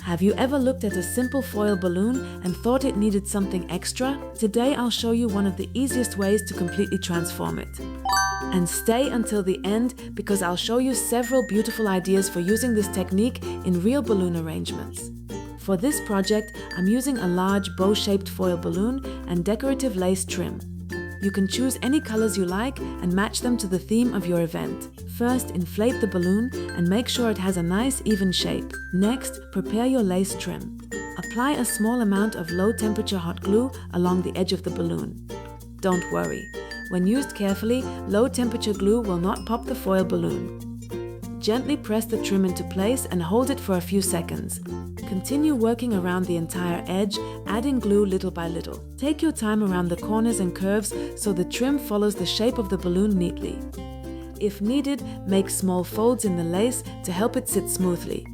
Have you ever looked at a simple foil balloon and thought it needed something extra? Today I'll show you one of the easiest ways to completely transform it. And stay until the end because I'll show you several beautiful ideas for using this technique in real balloon arrangements. For this project, I'm using a large bow-shaped foil balloon and decorative lace trim. You can choose any colors you like and match them to the theme of your event. First, inflate the balloon and make sure it has a nice even shape. Next, prepare your lace trim. Apply a small amount of low-temperature hot glue along the edge of the balloon. Don't worry. When used carefully, low-temperature glue will not pop the foil balloon. Gently press the trim into place and hold it for a few seconds. Continue working around the entire edge, adding glue little by little. Take your time around the corners and curves so the trim follows the shape of the balloon neatly. If needed, make small folds in the lace to help it sit smoothly.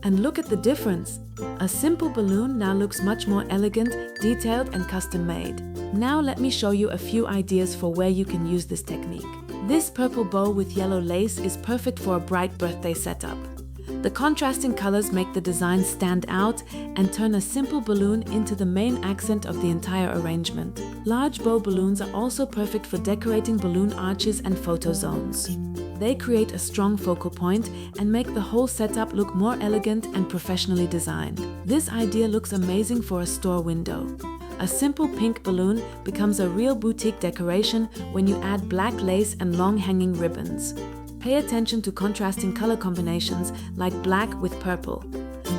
And look at the difference! A simple balloon now looks much more elegant, detailed and custom-made. Now let me show you a few ideas for where you can use this technique. This purple bow with yellow lace is perfect for a bright birthday setup. The contrasting colors make the design stand out and turn a simple balloon into the main accent of the entire arrangement. Large bow balloons are also perfect for decorating balloon arches and photo zones. They create a strong focal point and make the whole setup look more elegant and professionally designed. This idea looks amazing for a store window. A simple pink balloon becomes a real boutique decoration when you add black lace and long hanging ribbons. Pay attention to contrasting color combinations like black with purple.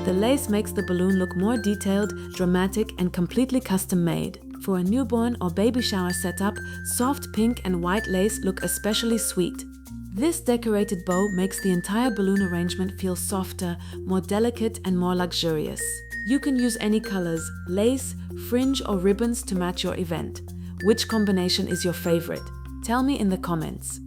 The lace makes the balloon look more detailed, dramatic, and completely custom-made. For a newborn or baby shower setup, soft pink and white lace look especially sweet. This decorated bow makes the entire balloon arrangement feel softer, more delicate, and more luxurious. You can use any colors, lace, fringe, or ribbons to match your event. Which combination is your favorite? Tell me in the comments.